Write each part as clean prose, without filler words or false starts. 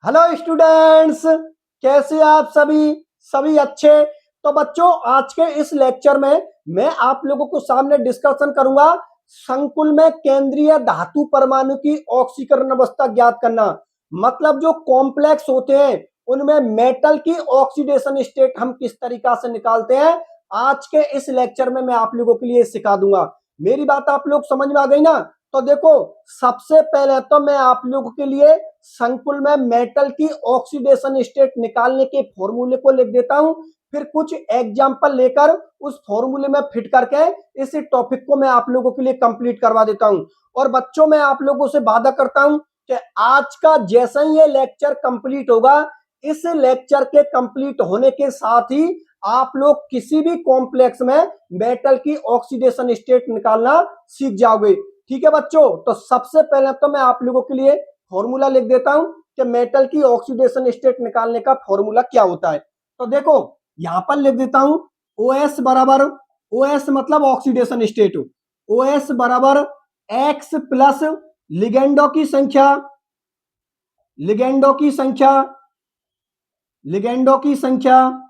Hello students, कैसे आप सभी अच्छे। तो बच्चों, आज के इस लेक्चर में मैं आप लोगों को सामने डिस्कशन करूंगा संकुल में केंद्रीय धातु परमाणु की ऑक्सीकरण अवस्था ज्ञात करना। मतलब जो कॉम्प्लेक्स होते हैं उनमें मेटल की ऑक्सीडेशन स्टेट हम किस तरीका से निकालते हैं, आज के इस लेक्चर में मैं आप लोगों के लिए सिखा दूंगा। मेरी बात आप लोग समझ में आ गई ना। तो देखो, सबसे पहले तो मैं आप लोगों के लिए संकुल में मेटल की ऑक्सीडेशन स्टेट निकालने के फॉर्मूले को लिख देता हूं, फिर कुछ एग्जांपल लेकर उस फॉर्मूले में फिट करके इस टॉपिक को मैं आप लोगों के लिए कंप्लीट करवा देता हूं। और बच्चों, मैं आप लोगों से वादा करता हूं कि आज का जैसा ही ये लेक्चर कंप्लीट होगा, इस लेक्चर के कंप्लीट होने के साथ ही आप लोग किसी भी कॉम्प्लेक्स में मेटल की ऑक्सीडेशन स्टेट निकालना सीख जाओगे। ठीक है बच्चों, तो सबसे पहले तो मैं आप लोगों के लिए फॉर्मूला लिख देता हूं कि मेटल की ऑक्सीडेशन स्टेट निकालने का फॉर्मूला क्या होता है। तो देखो, यहां पर लिख देता हूं OS बराबर, OS मतलब ऑक्सीडेशन स्टेट, OS बराबर X प्लस लिगेंडो की संख्या, लिगेंडो की संख्या, लिगेंडो की संख्या,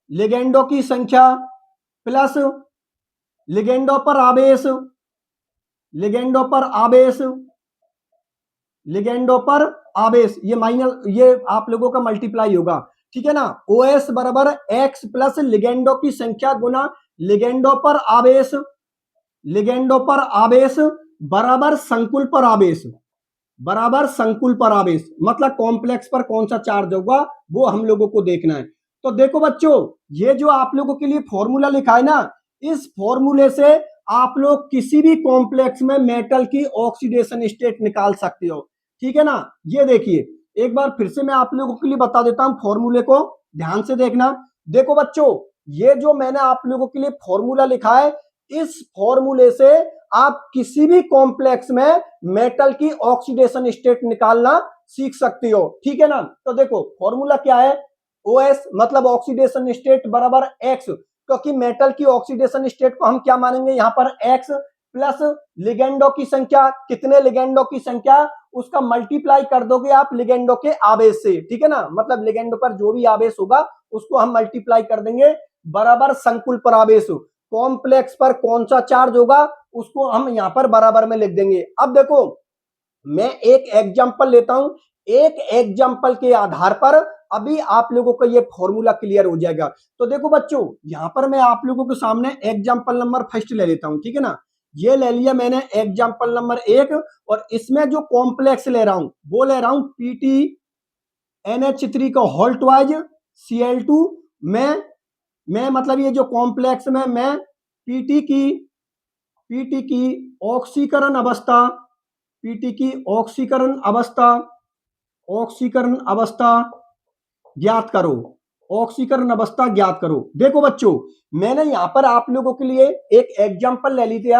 लिगेंडो की संख्या प्लस लिगेंडो पर आवेश, लिगेंडो पर आवेश, लिगेंडो पर आवेश, ये माइनस, ये आप लोगों का मल्टीप्लाई होगा। ठीक है ना। OS बराबर X प्लस लिगेंडो की संख्या गुना लिगेंडो पर आवेश, लिगेंडो पर आवेश बराबर संकुल पर आवेश, बराबर संकुल पर आवेश। मतलब कॉम्प्लेक्स पर कौन सा चार्ज होगा वो हम लोगों को देखना है। तो देखो बच्चों, ये जो आप लोगों के लिए फॉर्मूला लिखा है ना, इस फॉर्मूले से आप लोग किसी भी कॉम्प्लेक्स में मेटल की ऑक्सीडेशन स्टेट निकाल सकते हो। ठीक है ना। ये देखिए, एक बार फिर से मैं आप लोगों के लिए बता देता हूं फॉर्मूले को, ध्यान से देखना। देखो बच्चों, ये जो मैंने आप लोगों के लिए फॉर्मूला लिखा है, इस फॉर्मूले से आप किसी भी कॉम्प्लेक्स में मेटल की ऑक्सीडेशन स्टेट निकालना सीख सकते हो। ठीक है ना। तो देखो, फॉर्मूला क्या है, OS मतलब ऑक्सीडेशन स्टेट बराबर X, क्योंकि मेटल की ऑक्सीडेशन स्टेट को हम क्या मानेंगे यहाँ पर X प्लस लिगेंडो की संख्या, कितने लिगेंडो की संख्या, उसका मल्टीप्लाई कर दोगे आप लिगेंडो के आवेश से। ठीक है ना। मतलब लिगेंडो पर जो भी आवेश होगा उसको हम मल्टीप्लाई कर देंगे, बराबर संकुल पर आवेश। कॉम्प्लेक्स पर कौन सा चार्ज होगा उसको हम यहां पर बराबर में लिख देंगे। अब देखो, मैं एक एग्जांपल लेता हूं, एक एग्जांपल के आधार पर अभी आप लोगों का ये फॉर्मूला क्लियर हो जाएगा। तो देखो बच्चों, यहां पर मैं आप लोगों के सामने एग्जांपल नंबर फर्स्ट ले लेता हूं। ठीक है ना। ये ले लिया मैंने एग्जांपल नंबर 1, और इसमें जो कॉम्प्लेक्स ले रहा हूं वो ले रहा हूं PTNH3 का होल्ट वाइज Cl2 में। मैं मतलब ये जो कॉम्प्लेक्स में मैं पीटी की ऑक्सीकरण अवस्था, पीटी की ऑक्सीकरण अवस्था, ऑक्सीकरण अवस्था ज्ञात करो, ऑक्सीकरण अवस्था ज्ञात करो। देखो बच्चों, मैंने यहां पर आप लोगों के लिए एक एग्जांपल ले ली थी।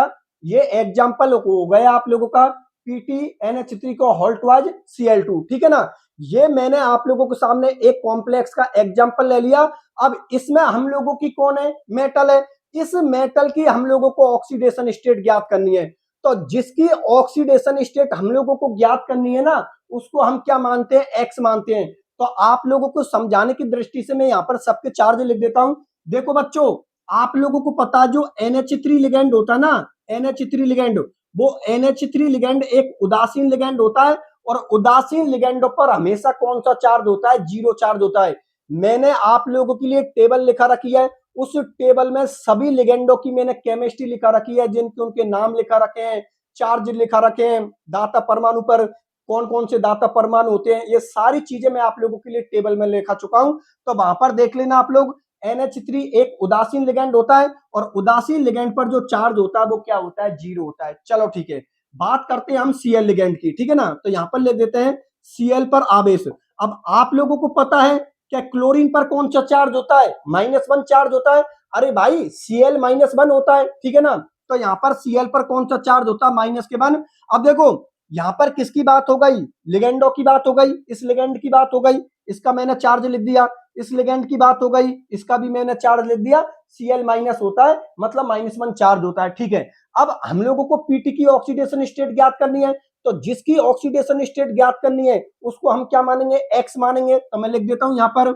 ये एग्जांपल हो गया आप लोगों का PTNH3 का होल्ट वाइज Cl2। ठीक है ना। ये मैंने आप लोगों के सामने एक कॉम्प्लेक्स का एग्जांपल ले लिया। अब इसमें हम लोगों की कौन है, मेटल है। इस मेटल की हम लोगों को ऑक्सीडेशन स्टेट ज्ञात करनी है। तो जिसकी ऑक्सीडेशन स्टेट हम लोगों को ज्ञात करनी है ना, उसको हम क्या मानते हैं, एक्स मानते हैं। तो आप लोगों को समझाने की दृष्टि से मैं यहाँ पर सबके चार्ज लिख देता हूं। देखो बच्चों, आप लोगों को पता है जो NH3 लिगेंड होता है ना, NH3 लिगेंड, वो NH3 लिगेंड एक उदासीन लिगेंड होता है, और उदासीन लिगेंडों पर हमेशा कौन सा चार्ज होता है, जीरो चार्ज होता है। मैंने आप लोगों के लिए टेबल लिखा रखी है, उस टेबल में सभी लिगेंडों की मैंने केमिस्ट्री लिखा रखी है, जिनके उनके नाम लिखा रखे हैं, चार्ज लिखा रखे हैं, दाता परमाणु पर कौन कौन से दाता परमाणु होते हैं, ये सारी चीजें मैं आप लोगों के लिए टेबल में लिखा चुका हूं। तो वहां पर देख लेना आप लोग। NH3 एक उदासीन लिगेंड होता है, और उदासीन लिगेंड पर जो चार्ज होता है वो क्या होता है, जीरो होता है। चलो ठीक है, बात करते हैं हम Cl लिगेंड की। ठीक है ना। तो यहां पर लिख देते हैं Cl पर आवेश। अब आप लोगों को पता है क्या क्लोरीन पर कौन सा चार्ज होता है, -1 चार्ज होता है। अरे भाई, Cl -1 होता है। ठीक है ना। तो यहाँ पर Cl पर कौन सा चार्ज होता है, -1। अब देखो, यहां पर किसकी बात हो गई, लिगेंडो की बात हो गई, इस लिगेंड की बात हो गई, इसका मैंने चार्ज लिख दिया। इस लिगेंड की बात हो गई, इसका भी मैंने चार्ज लिख दिया। Cl- होता है, मतलब -1 चार्ज होता है। ठीक है। अब हम लोगों को पीटी की ऑक्सीडेशन स्टेट ज्ञात करनी है। तो जिसकी ऑक्सीडेशन स्टेट ज्ञात करनी है उसको हम क्या मानेंगे, एक्स मानेंगे। तो मैं लिख देता हूं यहां पर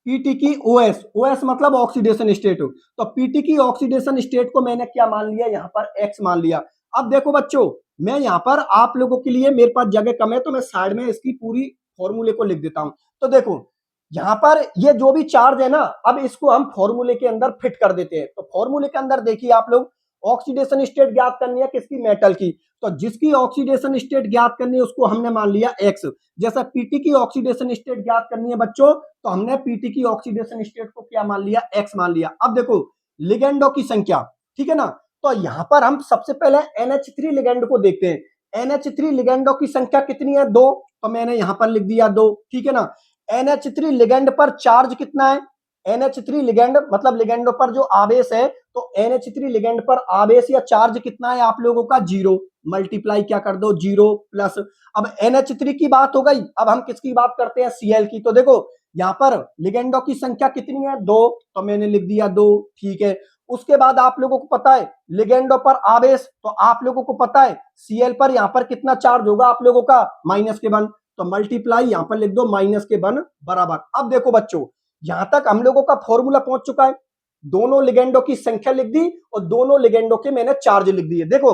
पीटी की ओएस, ओएस मतलब ऑक्सीडेशन स्टेट। तो पीटी की ऑक्सीडेशन स्टेट को मैंने क्या मान लिया, यहां पर एक्स मान लिया। अब देखो बच्चों, मैं यहां पर आप लोगों के लिए, मेरे पास जगह कम है तो मैं साइड में इसकी पूरी फॉर्मूले को लिख देता हूं। तो देखो यहां पर ये जो भी चार्ज है ना, अब इसको हम फॉर्मूले के अंदर फिट कर देते हैं। तो फॉर्मूले के अंदर देखिए आप लोग, ऑक्सीडेशन स्टेट ज्ञात करनी है किसकी, मेटल की। तो जिसकी ऑक्सीडेशन स्टेट ज्ञात करनी है उसको हमने मान लिया एक्स। जैसा पीटी की ऑक्सीडेशन स्टेट ज्ञात करनी है बच्चों, तो हमने पीटी की ऑक्सीडेशन स्टेट को क्या मान लिया, एक्स मान लिया। अब देखो लिगेंडो की संख्या, ठीक है ना। तो यहां पर हम सबसे पहले NH3 लिगेंड को देखते हैं। NH3 लिगेंडो की संख्या कितनी है, 2। तो मैंने यहां पर लिख दिया 2, ठीक है ना। NH3 लिगेंड पर चार्ज कितना है, NH3 लिगेंड मतलब लिगेंडो पर जो आवेश है, तो NH3 लिगेंड पर आवेश या चार्ज कितना है आप लोगों का, 0। मल्टीप्लाई क्या कर दो, 0 प्लस। अब NH3 की बात हो गई, अब हम किसकी बात करते हैं, Cl की। तो देखो यहां पर लिगेंडो की संख्या कितनी है, 2। तो मैंने लिख दिया 2, ठीक है। उसके बाद आप लोगों को पता है लिगेंडो पर आवेश, तो आप लोगों को पता है Cl पर यहां पर कितना चार्ज होगा आप लोगों का, -1। तो मल्टीप्लाई यहां पर लिख दो -1 बराबर। अब देखो बच्चों, यहां तक हम लोगों का फॉर्मूला पहुंच चुका है। दोनों लिगेंडो की संख्या लिख दी और दोनों लिगेंडो के मैंने चार्ज लिख दिए। देखो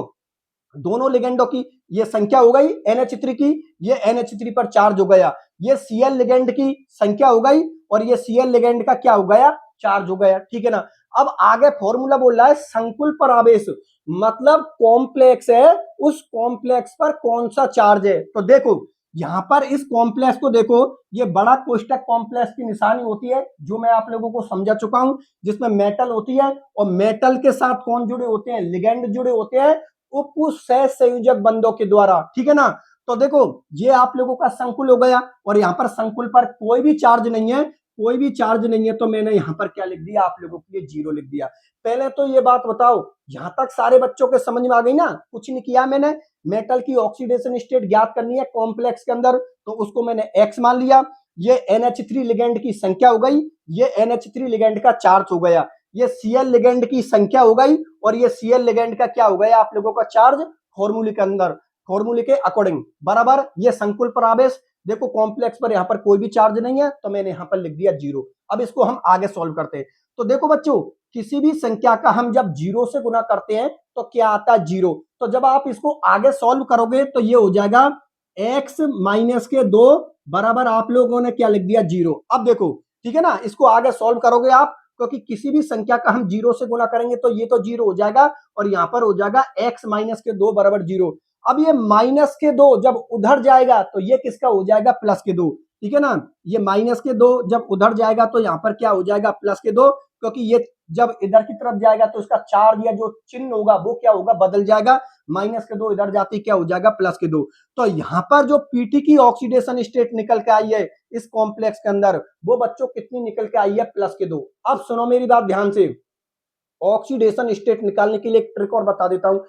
दोनों लिगेंडो की ये संख्या हो गई NH3 की, ये NH3 पर चार्ज हो गया। ये Cl लिगेंड की संख्या हो गई और ये Cl लिगेंड का क्या हो गया, चार्ज हो गया, ठीक है ना। अब आगे फॉर्मूला बोल रहा है संकुल पर आवेश, मतलब कॉम्प्लेक्स है, उस कॉम्प्लेक्स पर कौन सा चार्ज है। तो देखो यहां पर इस कॉम्प्लेक्स को देखो, ये बड़ा कोष्टक कॉम्प्लेक्स की निशानी होती है जो मैं आप लोगों को समझा चुका हूं, जिसमें मेटल होती है और मेटल के साथ कौन जुड़े होते हैं, लिगेंड जुड़े होते हैं उप सहसंयोजक बंधों के द्वारा, ठीक है ना। तो देखो ये आप लोगों का संकुल हो गया और यहाँ पर संकुल पर कोई भी चार्ज नहीं है, कोई भी चार्ज नहीं है। तो मैंने यहाँ पर क्या लिख दिया, आप लोगों के लिए 0 लिख दिया। पहले तो ये बात बताओ, यहां तक सारे बच्चों के समझ में आ गई ना, कुछ नहीं किया मैंने। मेटल की ऑक्सीडेशन स्टेट ज्ञात करनी है कॉम्प्लेक्स के अंदर, तो उसको मैंने एक्स मान लिया। ये NH3 लिगेंड की संख्या हो गई, ये NH3 लिगेंड का चार्ज हो गया, ये Cl लिगेंड की संख्या हो गई और ये Cl लिगेंड का क्या हो गया आप लोगों का चार्ज, फॉर्मूले के अंदर, फॉर्मूले के अकॉर्डिंग बराबर। ये संकुल पर आवेश, देखो कॉम्प्लेक्स पर यहां पर कोई भी चार्ज नहीं है तो मैंने यहां पर लिख दिया 0। अब इसको हम आगे सॉल्व करते हैं। तो देखो बच्चों, किसी भी संख्या का हम जब 0 से गुना करते हैं तो क्या आता है, 0। तो जब आप इसको आगे सॉल्व करोगे तो ये हो जाएगा x-2 बराबर आप लोगों ने क्या लिख दिया, 0। अब देखो ठीक है ना, इसको आगे सॉल्व करोगे आप, क्योंकि किसी भी संख्या का हम 0 से गुना करेंगे तो ये तो 0 हो जाएगा और यहां पर हो जाएगा x-2 बराबर 0। अब ये -2 जब उधर जाएगा तो ये किसका हो जाएगा, +2, ठीक है ना। ये -2 जब उधर जाएगा तो यहाँ पर क्या हो जाएगा, +2, क्योंकि ये जब इधर की तरफ जाएगा तो इसका चार्ज या जो चिन्ह होगा वो क्या होगा, बदल जाएगा। -2 इधर जाती क्या हो जाएगा, +2। तो यहाँ पर जो पीटी की ऑक्सीडेशन स्टेट निकल के आई है इस कॉम्प्लेक्स के अंदर, वो बच्चों कितनी निकल के आई है, +2। अब सुनो मेरी बात ध्यान से, ऑक्सीडेशन स्टेट निकालने के लिए एक ट्रिक और बता देता हूं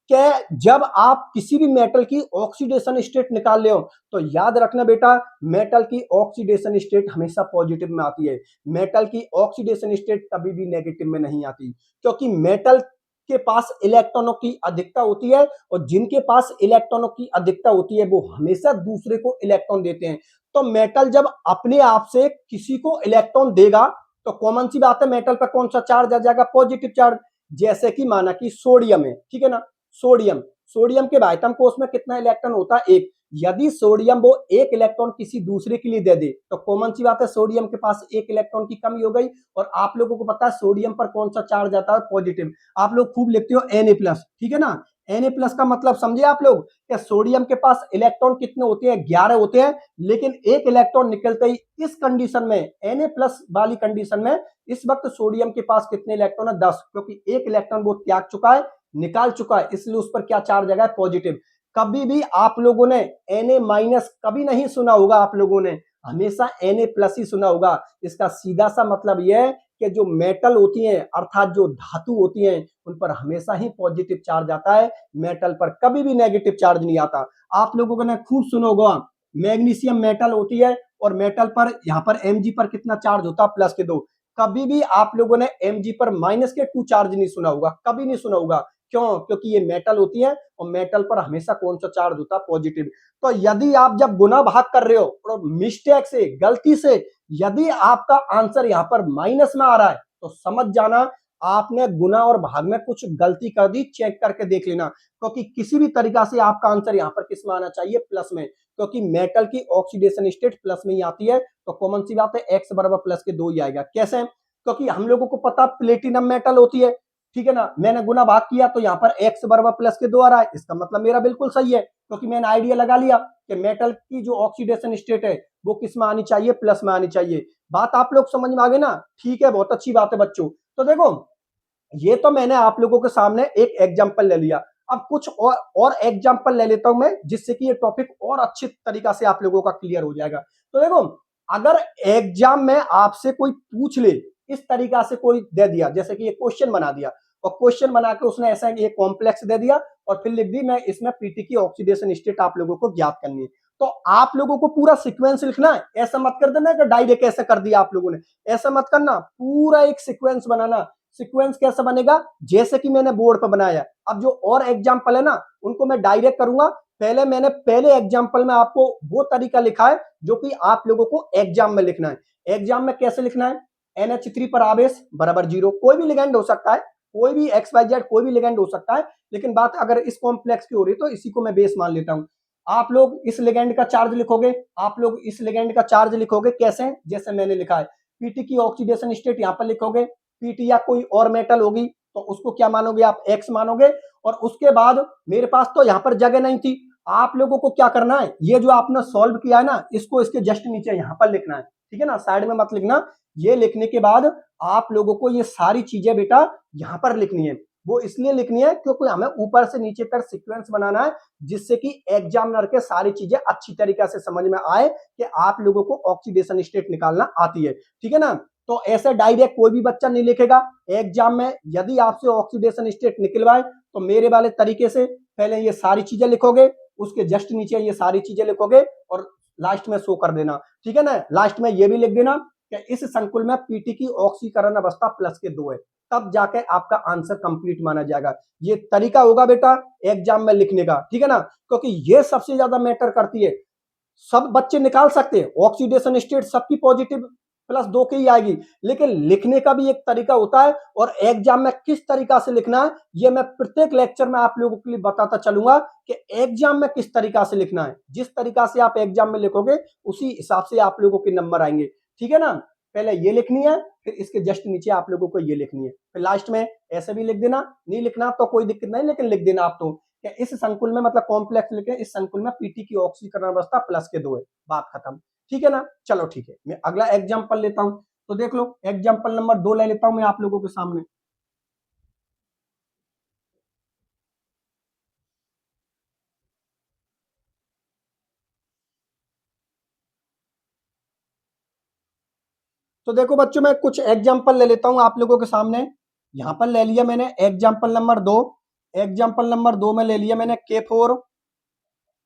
कि जब आप किसी भी मेटल की ऑक्सीडेशन स्टेट निकाल रहे हो तो याद रखना बेटा, मेटल की ऑक्सीडेशन स्टेट हमेशा पॉजिटिव में आती है। मेटल की ऑक्सीडेशन स्टेट कभी भी नेगेटिव में नहीं आती, क्योंकि मेटल के पास इलेक्ट्रॉनों की अधिकता होती है और जिनके पास इलेक्ट्रॉनों की अधिकता होती है वो हमेशा दूसरे को इलेक्ट्रॉन देते हैं। तो मेटल जब अपने आप से किसी को इलेक्ट्रॉन देगा तो कॉमन सी बात है, मेटल पर कौन सा चार्ज आ जाएगा, पॉजिटिव चार्ज। जैसे कि माना कि सोडियम है, ठीक है ना, सोडियम, सोडियम के बाइटम कोष में कितना इलेक्ट्रॉन होता है, एक। यदि सोडियम वो एक इलेक्ट्रॉन किसी दूसरे के लिए दे दे तो कॉमन सी बात है सोडियम के पास एक इलेक्ट्रॉन की कमी हो गई। और आप लोगों को पता है सोडियम पर कौन सा चार्ज आता है, पॉजिटिव। आप लोग खूब लिखते हो Na+, ठीक है ना। Na+ का मतलब समझे आप लोग कि सोडियम के पास इलेक्ट्रॉन कितने होते हैं, 11 होते हैं, लेकिन एक इलेक्ट्रॉन निकलते ही इस कंडीशन में, Na+ वाली कंडीशन में इस वक्त सोडियम के पास कितने इलेक्ट्रॉन है, 10, क्योंकि एक इलेक्ट्रॉन वो त्याग चुका है, निकाल चुका है, इसलिए उस पर क्या चार्ज आएगा, पॉजिटिव। कभी भी आप लोगों ने Na- कभी नहीं सुना होगा, आप लोगों ने हमेशा Na+ ही सुना होगा। इसका सीधा सा मतलब यह है कि जो मेटल होती हैं अर्थात जो धातु होती हैं उन पर हमेशा ही पॉजिटिव चार्ज आता है, मेटल पर कभी भी नेगेटिव चार्ज नहीं आता। आप लोगों ने खूब सुना होगा, मैग्नीशियम मेटल होती है और मेटल पर यहाँ पर Mg पर कितना चार्ज होता है, +2। कभी भी आप लोगों ने Mg पर -2 चार्ज नहीं सुना होगा, कभी नहीं सुना होगा। क्यों? क्योंकि ये मेटल होती है और मेटल पर हमेशा कौन सा चार्ज होता है? पॉजिटिव। तो यदि आप जब गुना भाग कर रहे हो और मिस्टेक से, गलती से यदि आपका आंसर यहाँ पर माइनस में आ रहा है तो समझ जाना आपने गुना और भाग में कुछ गलती कर दी। चेक करके देख लेना, क्योंकि किसी भी तरीका से आपका आंसर यहाँ पर किस में आना चाहिए? प्लस में, क्योंकि मेटल की ऑक्सीडेशन स्टेट प्लस में ही आती है। तो कॉमन सी बात है, एक्स बराबर प्लस के 2 ही आएगा। कैसे? क्योंकि हम लोगों को पता प्लेटिनम मेटल होती है, ठीक है ना। मैंने गुना भाग किया तो यहाँ पर एक्स बराबर प्लस के 2 आ रहा है, इसका मतलब मेरा बिल्कुल सही है, क्योंकि मैंने आइडिया लगा लिया कि मेटल की जो ऑक्सीडेशन स्टेट है वो किस में आनी चाहिए? प्लस में आनी चाहिए। बात आप लोग समझ में आ गए ना? ठीक है, बहुत अच्छी बात है बच्चों। तो देखो, ये तो मैंने आप लोगों के सामने एक एग्जांपल ले लिया। अब कुछ और एग्जांपल ले लेता हूं मैं, जिससे कि ये टॉपिक और अच्छी तरीका से आप लोगों का क्लियर हो जाएगा। तो देखो, अगर एग्जाम में आपसे कोई पूछ ले, इस तरीका से कोई दे दिया, जैसे कि ये क्वेश्चन बना दिया और क्वेश्चन बना के उसने ऐसा ये कॉम्प्लेक्स दे दिया और फिर लिख दी मैं इसमें पीटी की ऑक्सीडेशन स्टेट आप लोगों को ज्ञात करनी है, तो आप लोगों को पूरा सीक्वेंस लिखना है। ऐसा मत कर देना कि डायरेक्ट ऐसा कर दिया आप लोगों ने, ऐसा मत करना, पूरा एक सीक्वेंस बनाना। सीक्वेंस कैसे बनेगा? जैसे कि मैंने बोर्ड पर बनाया। अब जो और एग्जांपल है ना, उनको मैं डायरेक्ट करूंगा। मैंने पहले एग्जांपल में आपको वो तरीका लिखा है जो कि आप लोगों को एग्जाम में लिखना है। एग्जाम में कैसे लिखना है? NH3 पर आवेश बराबर 0, कोई भी लिगेंड हो सकता है, कोई भी XYZ कोई भी लिगेंड हो सकता है, लेकिन बात अगर इस कॉम्प्लेक्स की हो रही है तो इसी को मैं बेस मान लेता हूं। आप लोग इस लिगेंड का चार्ज लिखोगे, आप लोग इस लिगेंड का चार्ज लिखोगे कैसे? जैसे मैंने लिखा है, पीटी की ऑक्सीडेशन स्टेट यहां पर लिखोगे, पीटी या कोई और मेटल होगी तो उसको क्या मानोगे? आप एक्स मानोगे। और उसके बाद मेरे पास तो यहां पर जगह नहीं थी, आप लोगों को क्या करना है? ये जो आपने सॉल्व किया है ना, इसको इसके जस्ट नीचे यहां पर लिखना है, ठीक है ना, साइड में मत लिखना। ये लिखने के बाद आप लोगों को ये सारी चीजें बेटा यहां पर लिखनी है। वो इसलिए लिखनी है क्योंकि हमें ऊपर से नीचे तक सीक्वेंस बनाना है, जिससे कि एग्जामिनर के सारी चीजें अच्छी तरीके से समझ में आए कि आप लोगों को ऑक्सीडेशन स्टेट निकालना आती है, ठीक है ना। तो ऐसे डायरेक्ट कोई भी बच्चा नहीं लिखेगा एग्जाम में। यदि आपसे ऑक्सीडेशन स्टेट निकलवाए तो मेरे वाले तरीके से पहले ये सारी चीजें लिखोगे, उसके जस्ट नीचे ये सारी चीजें लिखोगे और लास्ट में शो कर देना, ठीक है ना। लास्ट में ये भी लिख देना कि इस संकुल में पीटी की ऑक्सीकरण अवस्था प्लस के 2 है, तब जाके आपका आंसर कंप्लीट माना जाएगा। ये तरीका होगा बेटा एग्जाम में लिखने का, ठीक है ना, क्योंकि ये सबसे ज्यादा मैटर करती है। सब बच्चे निकाल सकते हैं ऑक्सीडेशन स्टेट, सबकी पॉजिटिव प्लस 2 की ही आएगी, लेकिन लिखने का भी एक तरीका होता है और एग्जाम में किस तरीका से लिखना है ये मैं प्रत्येक लेक्चर में आप लोगों के लिए बताता चलूंगा कि एग्जाम में किस तरीका से लिखना है। जिस तरीका से आप एग्जाम में लिखोगे उसी हिसाब से आप लोगों के नंबर आएंगे, ठीक है ना। पहले ये लिखनी है, फिर इसके जस्ट नीचे आप लोगों को ये लिखनी है, फिर लास्ट में ऐसे भी लिख देना। नहीं लिखना तो कोई दिक्कत नहीं, लेकिन लिख देना आप तो कि इस संकुल में, मतलब कॉम्प्लेक्स लिखे, इस संकुल में पीटी की ऑक्सीकरण अवस्था प्लस के 2 है, बात खत्म, ठीक है ना। चलो ठीक है, मैं अगला एग्जांपल लेता हूं। तो देख लो, एग्जांपल नंबर 2 ले लेता हूं मैं आप लोगों के सामने। तो देखो बच्चों, मैं कुछ एग्जांपल ले लेता हूं आप लोगों के सामने। यहां पर ले लिया मैंने एग्जांपल नंबर 2। एग्जांपल नंबर 2 में ले लिया मैंने K4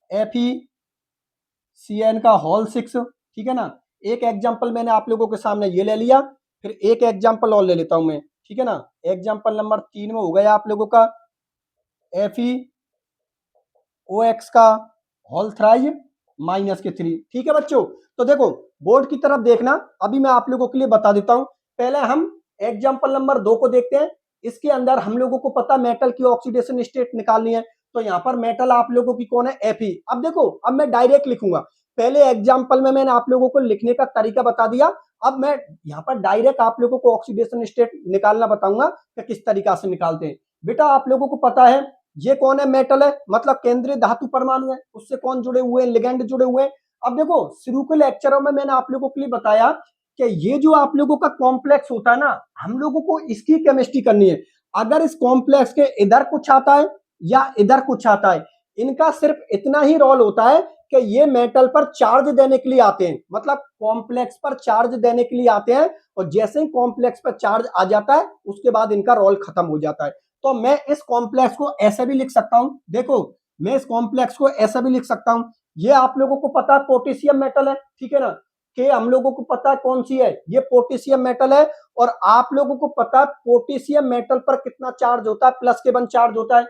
FeCN का होल 6, ठीक है ना। एक एग्जांपल मैंने आप लोगों के सामने ये ले लिया, फिर एक एग्जांपल और ले लेता हूं मैं, ठीक है ना। एग्जांपल नंबर 3 में हो गया आप लोगों का FeOX का होल थ्राइज -3, ठीक है बच्चों। तो देखो, बोर्ड की तरफ देखना, अभी मैं आप लोगों के लिए बता देता हूं। पहले हम एग्जांपल नंबर 2 को देखते हैं। इसके अंदर हम लोगों को पता मेटल की ऑक्सीडेशन स्टेट निकालनी है, तो यहाँ पर मेटल आप लोगों की कौन है? Fe। अब देखो, अब मैं डायरेक्ट लिखूंगा। पहले एग्जांपल में मैंने आप लोगों को लिखने का तरीका बता दिया, अब मैं यहाँ पर डायरेक्ट आप लोगों को ऑक्सीडेशन स्टेट निकालना बताऊंगा कि किस तरीका से निकालते हैं। बेटा आप लोगों को पता है ये कौन है? मेटल है, मतलब केंद्रीय धातु परमाणु है, उससे कौन जुड़े हुए हैं? लिगेंड जुड़े हुए हैं। अब देखो, शुरू के लेक्चरों में मैंने आप लोगों के लिए बताया कि ये जो आप लोगों का कॉम्प्लेक्स होता है ना, हम लोगों को इसकी केमिस्ट्री करनी है। अगर इस कॉम्प्लेक्स के इधर कुछ आता है या इधर कुछ आता है, इनका सिर्फ इतना ही रोल होता है कि ये मेटल पर चार्ज देने के लिए आते हैं, मतलब कॉम्प्लेक्स पर चार्ज देने के लिए आते हैं, और जैसे ही कॉम्प्लेक्स पर चार्ज आ जाता है उसके बाद इनका रोल खत्म हो जाता है। तो मैं इस कॉम्प्लेक्स को ऐसे भी लिख सकता हूं, देखो मैं इस कॉम्प्लेक्स को ऐसा भी लिख सकता हूं। ये आप लोगों को पता है पोटेशियम मेटल है, ठीक है ना। के हम लोगों को पता है कौन सी है, ये पोटेशियम मेटल है। और आप लोगों को पता है पोटेशियम मेटल पर कितना चार्ज होता है, प्लस के वन चार्ज होता है।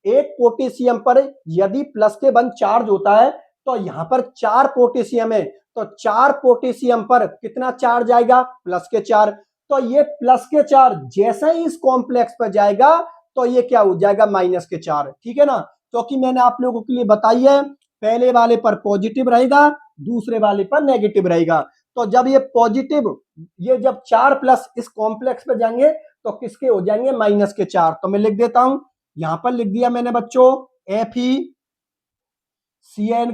एक पोटेशियम पर यदि प्लस के वन चार्ज होता है तो यहां पर 4 पोटेशियम है, तो 4 पोटेशियम पर कितना चार्ज आएगा, प्लस के 4। तो ये प्लस के 4 जैसे ही इस कॉम्प्लेक्स पर जाएगा तो ये क्या हो जाएगा, माइनस के 4। ठीक है ना, क्योंकि मैंने आप लोगों के लिए बताई है पहले वाले पर पॉजिटिव रहेगा, दूसरे वाले पर नेगेटिव रहेगा। तो जब ये पॉजिटिव, ये जब 4 प्लस इस कॉम्प्लेक्स पे जाएंगे तो किसके हो जाएंगे, माइनस के 4। तो मैं लिख देता हूं, यहां पर लिख दिया मैंने बच्चों FeCN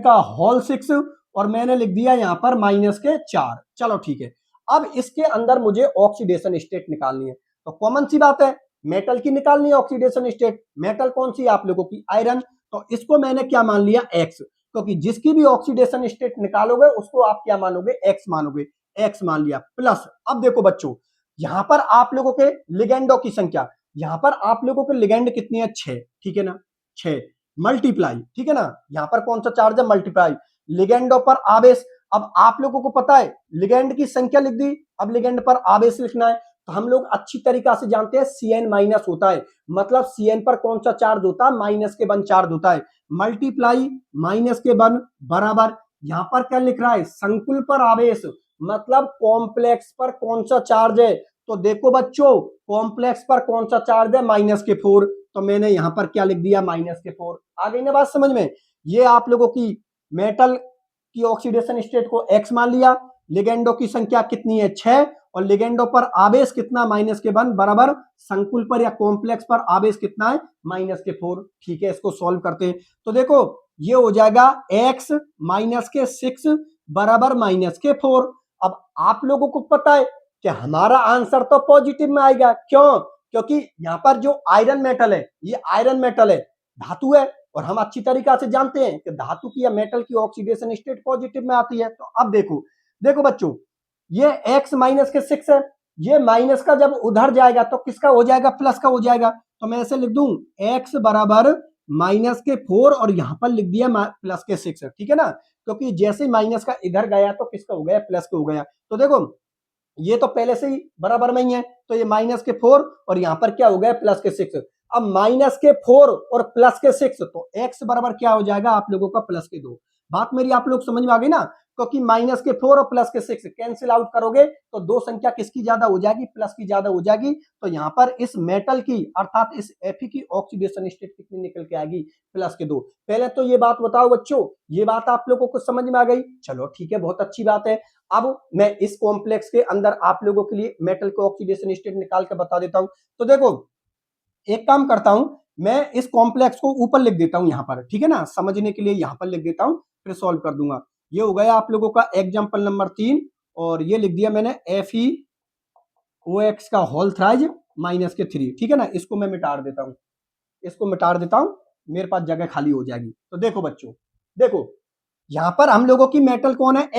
का होल 6 और मैंने लिख दिया यहां पर माइनस के 4। चलो ठीक है, अब इसके अंदर मुझे ऑक्सीडेशन स्टेट निकालनी है। तो कॉमन सी बात है, मेटल की निकालनी है ऑक्सीडेशन स्टेट। मेटल कौन सी है आप लोगों की, आयरन। तो इसको मैंने क्या मान लिया, एक्स, क्योंकि जिसकी भी ऑक्सीडेशन स्टेट निकालोगे उसको आप क्या मानोगे, एक्स मानोगे। एक्स मान लिया प्लस। अब देखो बच्चों, यहां पर आप लोगों के लिगेंडो की संख्या, यहां पर आप लोगों के लिगेंड कितनी है, 6। ठीक है ना, 6 मल्टीप्लाई, ठीक है ना, यहां पर कौन सा चार्ज है, मल्टीप्लाई लिगेंडो पर आवेश। अब आप लोगों को पता है लिगेंड की संख्या लिख दी, अब लिगेंड पर आवेश लिखना है। तो हम लोग अच्छी तरीका से जानते हैं Cn माइनस होता है, मतलब Cn पर कौन सा चार्ज होता है, माइनस के वन चार्ज होता है। मल्टीप्लाई माइनस के वन बराबर, यहां पर क्या लिख रहा है, संकुल पर आवेश, मतलब कॉम्प्लेक्स पर कौन सा चार्ज है। तो देखो बच्चों, कॉम्प्लेक्स पर कौन सा चार्ज है, माइनस के 4। तो मैंने यहां पर क्या लिख दिया, माइनस के 4। आ गई ना बात समझ में। ये आप लोगों की मेटल की ऑक्सीडेशन स्टेट को x मान लिया, लिगेंडो की संख्या कितनी है, 6, और लिगेंडो पर आवेश कितना, माइनस के 1 बराबर संकुल पर या कॉम्प्लेक्स पर आवेश कितना है, माइनस के 4। ठीक है, इसको सॉल्व करते हैं। तो देखो ये हो जाएगा x माइनस के 6 बराबर माइनस के 4। अब आप लोगों को पता है कि हमारा आंसर तो पॉजिटिव में आएगा, क्यों, क्योंकि यहां पर जो आयरन मेटल है, ये आयरन मेटल है, धातु है, और हम अच्छी तरीका से जानते हैं कि धातु की या मेटल की ऑक्सीडेशन स्टेट पॉजिटिव में आती है। तो अब देखो, देखो बच्चों, ये x माइनस के 6 है, ये माइनस का जब उधर जाएगा तो किसका हो जाएगा, प्लस का हो जाएगा। तो मैं ऐसे लिख दूं x बराबर माइनस के 4 और यहां पर लिख दिया प्लस के 6। ठीक है ना, क्योंकि जैसे ही माइनस का इधर गया तो किसका हो गया, प्लस का हो गया। तो देखो ये तो पहले से ही बराबर में ही है, तो ये माइनस के 4 और यहां पर क्या हो गया, प्लस के 6। अब माइनस के 4 और प्लस के 6, तो x बराबर क्या हो जाएगा आप लोगों का, प्लस के 2। बात मेरी आप लोग समझ में आ गई ना, क्योंकि माइनस के 4 और प्लस के 6 कैंसिल आउट करोगे तो दो संख्या किसकी ज्यादा हो जाएगी, प्लस की ज्यादा हो जाएगी। तो यहाँ पर इस मेटल की अर्थात इस Fe की ऑक्सीडेशन स्टेट कितनी निकल के आएगी, प्लस के 2। पहले तो ये बात बताओ बच्चों, ये बात आप लोगों को समझ में आ गई, चलो ठीक है, बहुत अच्छी बात है। अब मैं इस कॉम्प्लेक्स के अंदर आप लोगों के लिए मेटल को ऑक्सीडेशन स्टेट निकाल कर बता देता हूं। तो देखो एक काम करता हूं, मैं इस कॉम्प्लेक्स को ऊपर लिख देता हूं यहां पर, ठीक है ना, समझने के लिए यहां पर लिख देता हूं, फिर सॉल्व कर दूंगा। ये हो गया आप लोगों का एग्जाम्पल नंबर 3, और ये लिख दिया मैंने FeOX का होल थ्राइज माइनस के 3। ठीक है ना, इसको मैं मिटा देता हूं, इसको मिटा देता हूं, मेरे पास जगह खाली हो जाएगी। तो देखो बच्चों, देखो यहां पर हम लोगों की मेटल कौन है,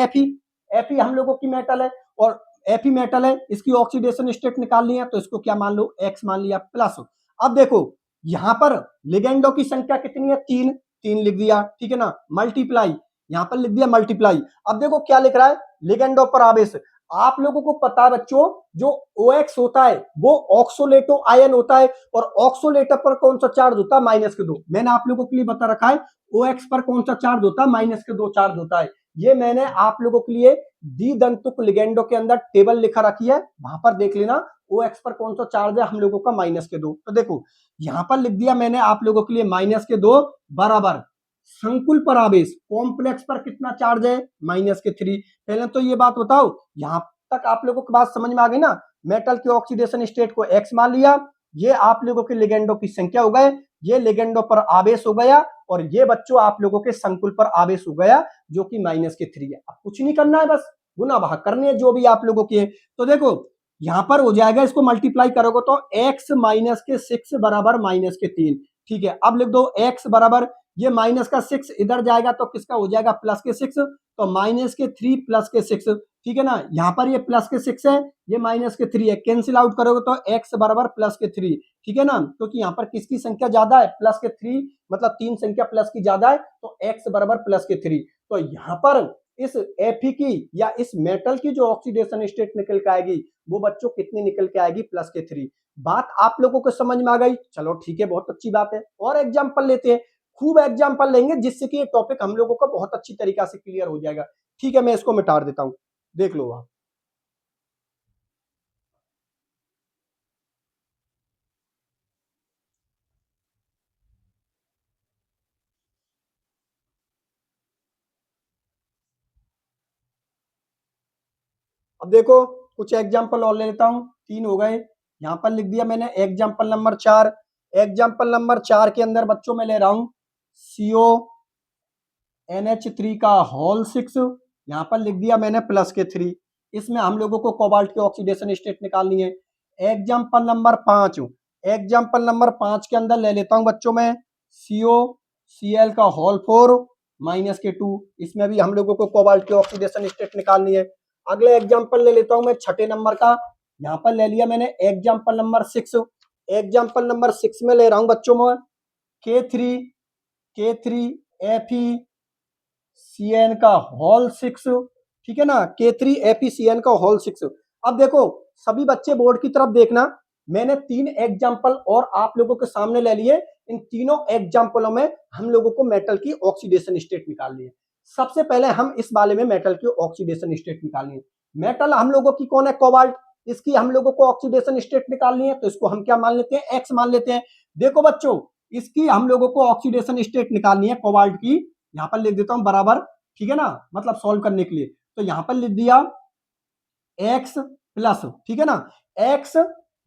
Fe हम लोगों की मेटल है, और Fe मेटल है, इसकी ऑक्सीडेशन स्टेट निकालनी है, तो इसको क्या मान लो, x मान लिया प्लस। अब देखो यहां पर लिगेंडो की संख्या कितनी है, 3, 3 लिख दिया, ठीक है ना, मल्टीप्लाई, यहां पर लिख दिया मल्टीप्लाई। अब देखो क्या लिख रहा है, लिगेंडो पर आवेश। आप लोगों को पता है बच्चों, जो OX होता है वो ऑक्सोलेटो आयन होता है, और ऑक्सोलेटर पर कौन सा चार्ज होता है, माइनस के 2। मैंने आप लोगों के लिए बता रखा है OX पर कौन सा चार्ज होता है, माइनस के 2 चार्ज होता है। ये मैंने आप लोगों के लिए द्विदंतुक लिगेंडो के अंदर टेबल लिखा रखी है, वहां पर देख लेना OX पर कौन सा चार्ज है हम लोगों का, माइनस के 2। तो देखो यहां पर लिख दिया मैंने आप लोगों के लिए माइनस के 2 बराबर संकुल पर आवेश, कॉम्प्लेक्स पर कितना चार्ज है, माइनस के 3। पहले तो ये बात बताओ, यहां तक आप लोगों को बात समझ में आ गई ना, मेटल की ऑक्सीडेशन स्टेट को x मान लिया, ये आप लोगों के लिगेंडो की संख्या हो गए, ये लिगेंडो पर आवेश हो गया, और ये बच्चों आप लोगों के संकुल पर आवेश हो गया जो कि माइनस के 3 है। अब कुछ नहीं करना है, बस गुना भाग करनी है जो भी आप लोगों की है। तो देखो यहां पर हो जाएगा, इसको मल्टीप्लाई करोगे तो x माइनस के 6 बराबर माइनस के 3। ठीक है, अब लिख दो x बराबर, ये माइनस का 6 इधर जाएगा तो किसका हो जाएगा, प्लस के 6, तो माइनस के 3 प्लस के 6। ठीक है ना, यहां पर ये प्लस के 6 है, ये माइनस के 3 है, कैंसिल आउट करोगे तो x बराबर प्लस के 3। ठीक है ना, क्योंकि यहाँ पर किसकी संख्या ज्यादा है, प्लस के 3, मतलब 3 संख्या प्लस की ज्यादा है, तो x बराबर प्लस के 3। तो यहाँ पर इस Fe की या इस मेटल की जो ऑक्सीडेशन स्टेट निकल के आएगी वो बच्चों कितनी निकल के आएगी, +3। बात आप लोगों को समझ में आ गई? चलो ठीक है, बहुत अच्छी बात है। और एग्जांपल लेते हैं, खूब एग्जांपल लेंगे जिससे कि ये टॉपिक हम लोगों का बहुत अच्छी तरीका से क्लियर हो जाएगा। ठीक है, मैं इसको मिटा देता हूं, देख लो आप। अब देखो कुछ एग्जांपल और ले लेता हूं, 3 हो गए। यहां पर लिख दिया मैंने एग्जांपल नंबर 4। एग्जांपल नंबर 4 के अंदर बच्चों में ले रहा हूं CO NH3 का होल 6, यहां पर लिख दिया मैंने +3। इसमें हम लोगों को कोबाल्ट की ऑक्सीडेशन स्टेट निकालनी है। एग्जांपल नंबर 5, एग्जांपल नंबर 5 के अंदर ले लेता हूं बच्चों में COCl का होल 4 -2, इसमें भी हम लोगों को कोबाल्ट की ऑक्सीडेशन स्टेट निकालनी है। अगले एग्जांपल ले लेता हूं मैं छठे नंबर का, यहां पर ले लिया मैंने एग्जांपल नंबर 6। एग्जांपल नंबर 6 में ले रहा हूं बच्चों में K3 FeCN का होल 6, ठीक है ना, K3 FeCN का होल 6। अब देखो सभी बच्चे बोर्ड की तरफ देखना, मैंने 3 एग्जांपल और आप लोगों के सामने ले लिए। इन तीनों एग्जांपलों में हम लोगों को मेटल की ऑक्सीडेशन स्टेट निकालनी है। सबसे पहले हम इस वाले में मेटल की ऑक्सीडेशन स्टेट निकालनी है। मेटल हम लोगों की कौन है, कोबाल्ट, इसकी हम लोगों को ऑक्सीडेशन स्टेट निकालनी है, तो इसको हम क्या मान लेते हैं, एक्स मान लेते हैं। देखो बच्चों, इसकी हम लोगों को ऑक्सीडेशन स्टेट निकालनी है कोबाल्ट की, यहां पर लिख देता हूं बराबर, ठीक है ना, मतलब सॉल्व करने के लिए। तो यहां पर लिख दिया एक्स प्लस, ठीक है ना, एक्स,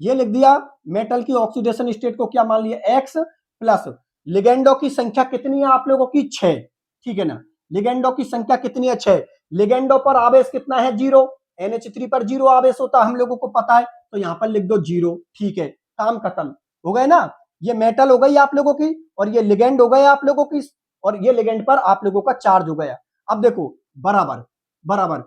ये लिख दिया मेटल की ऑक्सीडेशन स्टेट को क्या मान लिया, एक्स प्लस लिगेंडो की संख्या कितनी है आप लोगों की, 6, ठीक है ना, लिगेंडो की संख्या कितनी है, 6। लिगेंडो पर आवेश कितना है, 0। NH3 पर 0 आवेश होता है, हम लोगों को पता है, तो यहां पर लिख दो 0, ठीक है, काम खत्म हो गए ना। ये मेटल हो गई आप लोगों की, और ये लिगेंड हो गए आप लोगों की, और ये लिगेंड पर आप लोगों का चार्ज हो गया। अब देखो बराबर बराबर,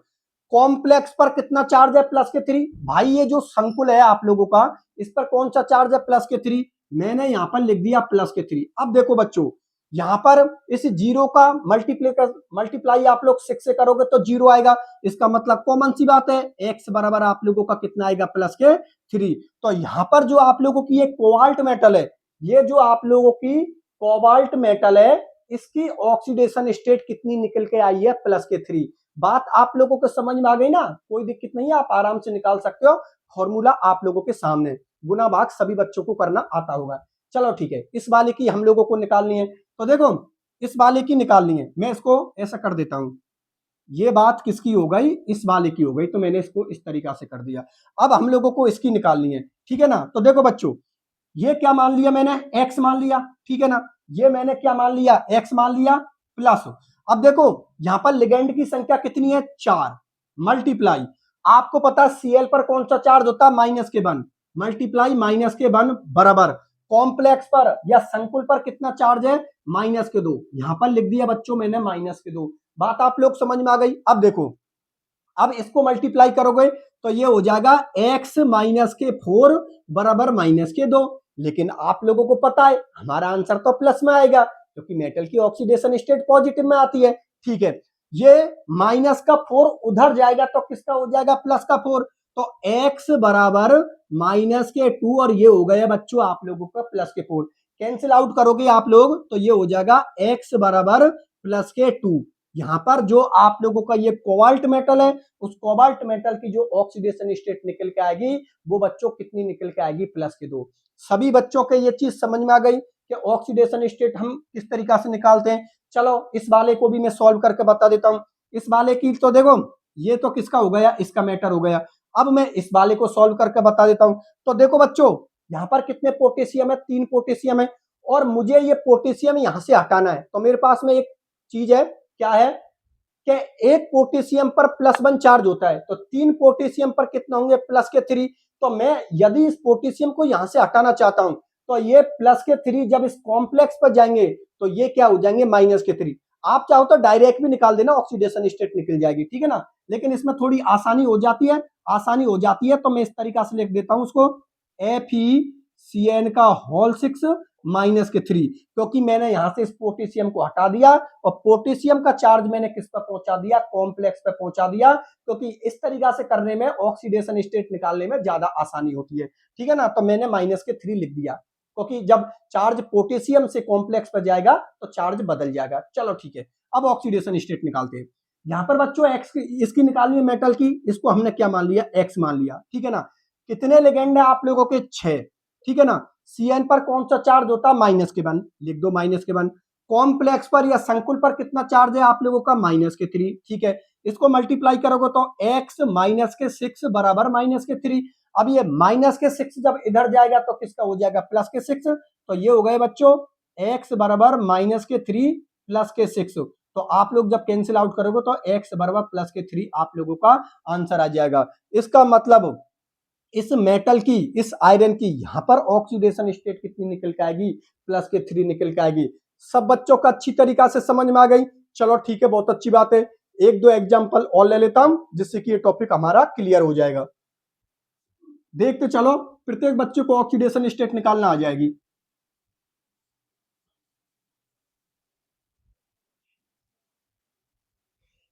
कॉम्प्लेक्स पर कितना चार्ज है, +3। भाई ये जो संकुल है आप लोगों का, इस पर कौन सा चार्ज है, +3। मैंने यहां पर लिख दिया +3। अब देखो बच्चों, यहां पर इस 0 का मल्टीप्लाई आप लोग 6 से करोगे तो 0 आएगा। इसका मतलब कॉमन सी बात है, x बराबर आप लोगों का कितना आएगा, +3। तो यहां पर जो आप लोगों की ये कोबाल्ट मेटल है, ये जो आप लोगों की कोबाल्ट मेटल है, इसकी ऑक्सीडेशन स्टेट कितनी निकल के आई है, +3। बात आप लोगों को समझ में आ गई ना, कोई दिक्कत नहीं है, आप आराम से निकाल सकते हो। फॉर्मूला आप लोगों के सामने, गुना भाग सभी बच्चों को करना आता होगा। चलो ठीक है, इस वाले की हम लोगों को निकालनी है, तो देखो इस वाले की निकालनी है, मैं इसको ऐसा कर देता हूं। ये बात किसकी हो गई, इस वाले की हो गई, तो मैंने इसको इस तरीका से कर दिया। अब हम लोगों को इसकी निकालनी है, ठीक है ना। तो देखो बच्चों, ये क्या मान लिया मैंने, एक्स मान लिया, ठीक है ना, ये मैंने क्या मान लिया, एक्स मान लिया प्लस। अब देखो यहां पर लिगेंड की संख्या कितनी है, 4, मल्टीप्लाई, आपको पता है Cl पर कौन सा चार्ज होता है, -1, मल्टीप्लाई -1 बराबर कॉम्प्लेक्स पर या संकुल पर कितना चार्ज है, -2। यहां पर लिख दिया बच्चों मैंने -2। बात आप लोग समझ में आ गई। अब देखो, अब इसको मल्टीप्लाई करोगे तो ये हो जाएगा x -4 बराबर -2। लेकिन आप लोगों को पता है हमारा आंसर तो प्लस में आएगा, क्योंकि मेटल की ऑक्सीडेशन स्टेट पॉजिटिव में आती है, ठीक है। ये -4 उधर जाएगा तो किसका हो जाएगा, +4। तो x बराबर -2, और ये हो गया बच्चों आप लोगों का +4। कैंसिल आउट करोगे आप लोग तो ये हो जाएगा x बराबर +2। यहां पर जो आप लोगों का ये कोबाल्ट मेटल है, उस कोबाल्ट मेटल की जो ऑक्सीडेशन स्टेट निकल के आएगी वो बच्चों कितनी निकल के आएगी, +2। सभी बच्चों के ये चीज समझ में आ गई कि ऑक्सीडेशन स्टेट हम किस तरीका से निकालते हैं। चलो इस वाले को भी मैं सॉल्व करके बता देता हूं। इस वाले की तो देखो, ये तो किसका हो गया, इसका मैटर हो गया। अब मैं इस वाले को सॉल्व करके बता देता हूं। तो देखो बच्चों, यहां पर कितने पोटेशियम है, 3 पोटेशियम है, और मुझे ये पोटेशियम यहां से हटाना है। तो मेरे पास में एक चीज है, क्या है कि एक पोटेशियम पर +1 चार्ज होता है, तो 3 पोटेशियम पर कितना होंगे, +3। तो मैं यदि इस पोटेशियम को यहां से हटाना चाहता हूं, तो ये +3 जब इस कॉम्प्लेक्स पर जाएंगे तो ये क्या हो जाएंगे, -3। आप चाहो तो डायरेक्ट भी निकाल देना, ऑक्सीडेशन स्टेट निकल जाएगी, ठीक है ना। लेकिन इसमें थोड़ी आसानी हो जाती है, तो मैं इस तरीका से लिख देता हूं उसको, FeCN का होल 6 -3, क्योंकि मैंने यहां से इस पोटेशियम को हटा दिया और पोटेशियम का चार्ज मैंने किस पर पहुंचा दिया, कॉम्प्लेक्स पे पहुंचा दिया, क्योंकि इस तरीका से करने में ऑक्सीडेशन स्टेट निकालने में ज्यादा आसानी होती है। ठीक है ना, तो मैंने -3 लिख दिया, क्योंकि जब चार्ज पोटेशियम से कॉम्प्लेक्स पर जाएगा तो चार्ज बदल जाएगा। चलो ठीक है, अब ऑक्सीडेशन स्टेट निकालते हैं। यहाँ पर बच्चों एक्स इसकी निकालनी है मेटल की, इसको हमने क्या मान लिया, एक्स मान लिया। ठीक है ना, कितने लिगेंड है आप लोगों के, 6। ठीक है ना, Cn पर कौन सा चार्ज होता है, -1, लिख दो -1। कॉम्प्लेक्स पर या संकुल पर कितना चार्ज है आप लोगों का, -3। ठीक है, इसको मल्टीप्लाई करोगे तो x -6 बराबर -3। अब ये -6 जब इधर जाएगा तो किसका हो जाएगा, +6। तो ये हो गए बच्चों x बराबर -3 +6। तो आप लोग जब कैंसिल आउट करोगे तो x बराबर +3 आप लोगों का आंसर आ जाएगा। इसका मतलब इस मेटल की, इस आयरन की यहां पर ऑक्सीडेशन स्टेट कितनी निकल के आएगी, +3 निकल के आएगी। सब बच्चों का अच्छी तरीका से समझ में आ गई। चलो ठीक है, बहुत अच्छी बात है। एक दो एग्जांपल और ले लेता हूं जिससे कि ये टॉपिक हमारा क्लियर हो जाएगा। देखते चलो, प्रत्येक बच्चे को ऑक्सीडेशन स्टेट निकालना आ जाएगी।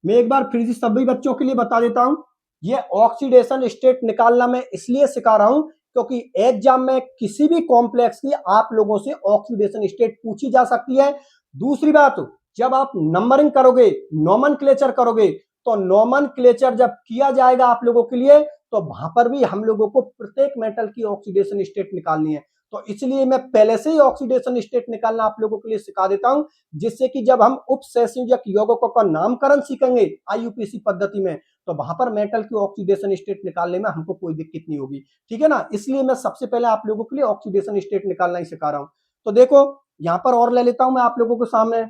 मैं एक बार फिर से सभी बच्चों के लिए बता देता हूं, ये ऑक्सीडेशन स्टेट निकालना मैं इसलिए सिखा रहा हूं क्योंकि एग्जाम में किसी भी कॉम्प्लेक्स की आप लोगों से ऑक्सीडेशन स्टेट पूछी जा सकती है। दूसरी बात, जब आप नंबरिंग करोगे, नोमेनक्लेचर करोगे, तो नोमेनक्लेचर जब किया जाएगा आप लोगों के लिए तो वहां पर भी हम लोगों को प्रत्येक मेटल की ऑक्सीडेशन स्टेट निकालनी है। तो इसलिए मैं पहले से ही ऑक्सीडेशन स्टेट निकालना आप लोगों के लिए सिखा देता हूं, जिससे कि जब हम उपसंयोजक यौगिकों का नामकरण सीखेंगे आईयूपीएसी पद्धति में तो वहां पर मेटल की ऑक्सीडेशन स्टेट निकालने में हमको कोई दिक्कत नहीं होगी। ठीक है ना, इसलिए मैं सबसे पहले आप लोगों के लिए ऑक्सीडेशन स्टेट निकालना ही सिखा रहा हूं। तो देखो यहां पर और ले लेता हूं मैं आप लोगों के सामने।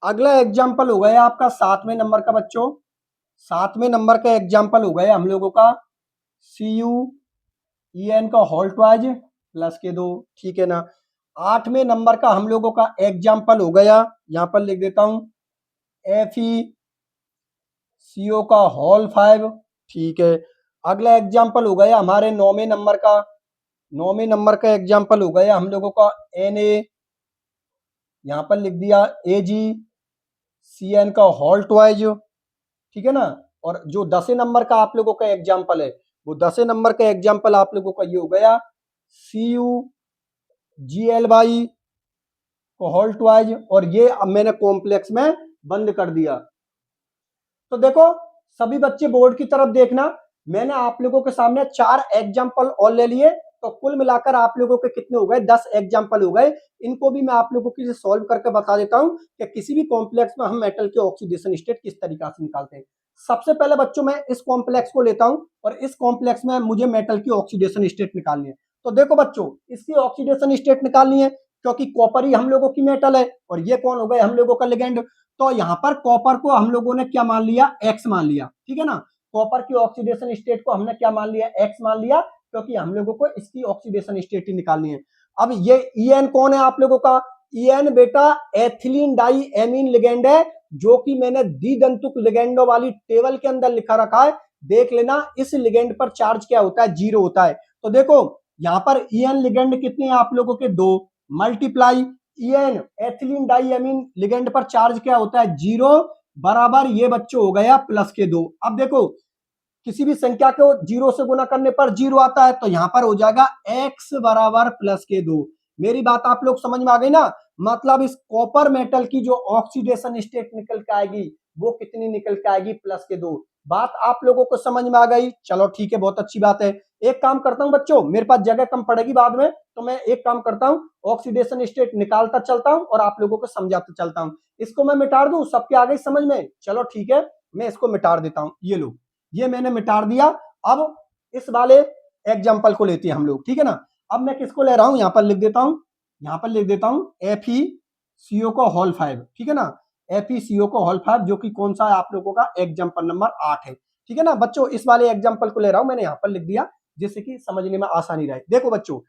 अगला एग्जाम्पल हो गया आपका 7वें नंबर का बच्चों। 7वें नंबर का एग्जाम्पल हो गया हम लोगों का CuEn का होल ट्वाइज +2। ठीक है ना, 8वें नंबर का हम लोगों का एग्जाम्पल हो गया, यहां पर लिख देता हूं FeCO का होल 5। ठीक है, अगला एग्जाम्पल हो गया हमारे 9वें नंबर का। 9वें नंबर का एग्जाम्पल हो गया हम लोगों का Na, यहां पर लिख दिया AgCN का होल ट्वाइज। ठीक है ना, और जो 10वें नंबर का आप लोगों का एग्जाम्पल है वो 10वें नंबर का एग्जाम्पल आप लोगों का ये हो गया CuGl होल ट्वाइज, और ये अब मैंने कॉम्प्लेक्स में बंद कर दिया। तो देखो सभी बच्चे बोर्ड की तरफ देखना, मैंने आप लोगों के सामने 4 एग्जाम्पल और ले लिए, तो कुल मिलाकर आप लोगों के कितने हो गए, 10 एग्जाम्पल हो गए। इनको भी मैं आप लोगों के लिए सॉल्व करके बता देता हूं कि किसी भी कॉम्प्लेक्स में हम मेटल के ऑक्सीडेशन स्टेट किस तरीका से निकालते हैं। सबसे पहले बच्चों मैं इस कॉम्प्लेक्स को लेता हूं और इस कॉम्प्लेक्स में मुझे मेटल की ऑक्सीडेशन स्टेट निकालनी है। तो देखो बच्चों, इसकी ऑक्सीडेशन स्टेट निकालनी है क्योंकि कॉपर ही हम लोगों की मेटल है और ये कौन हो गए, हम लोगों का लिगेंड। तो यहाँ पर कॉपर को हम लोगों ने क्या मान लिया, एक्स मान लिया। ठीक है ना, कॉपर की ऑक्सीडेशन स्टेट को हमने क्या मान लिया, एक्स मान लिया, क्योंकि हम लोगों को इसकी ऑक्सीडेशन स्टेट ही निकालनी है। अब ये ईएन कौन है आप लोगों का, ईएन बेटा एथिलीन डाई एमीन लिगेंड है, जो कि मैंने द्विदंतुक लिगेंडो वाली टेबल के अंदर लिखा रखा है। देख लेना इस लिगेंड पर चार्ज क्या होता है, 0 होता है। तो देखो यहाँ पर ईएन लिगेंड कितने हैं आप लोगों के, 2 मल्टीप्लाई ईएन एथिलीन डाईएमीन लिगेंड पर चार्ज क्या होता है, 0 बराबर ये बच्चों हो गया +2। अब देखो किसी भी संख्या को 0 से गुना करने पर 0 आता है, तो यहां पर हो जाएगा x बराबर +2। मेरी बात आप लोग समझ में आ गई ना, मतलब इस कॉपर मेटल की जो ऑक्सीडेशन स्टेट निकल के आएगी वो कितनी निकल के आएगी, +2। बात आप लोगों को समझ में आ गई, चलो ठीक है, बहुत अच्छी बात है। एक काम करता हूं बच्चों, मेरे पास जगह कम पड़ेगी बाद में, तो मैं एक काम करता हूं, ऑक्सीडेशन स्टेट निकालता चलता हूं और आप लोगों को समझाता चलता हूं। इसको मैं मिटा दूं, सबके आ गई समझ में, चलो ठीक है, मैं इसको मिटा देता हूं। ये लो, ये मैंने मिटा दिया। अब इस वाले एग्जाम्पल को लेते हैं हम लोग। ठीक है ना, अब मैं किसको ले रहा हूं, यहां पर लिख देता हूं, यहां पर लिख देता हूं FeCO का होल 5। ठीक है ना, FeCO का होल 5, जो कि कौन सा है आप लोगों का, एग्जाम्पल नंबर 8 है। ठीक है ना बच्चों, इस वाले एग्जाम्पल को ले रहा हूं, मैंने यहां पर लिख दिया जिससे कि समझने में आसानी रहे। देखो बच्चों,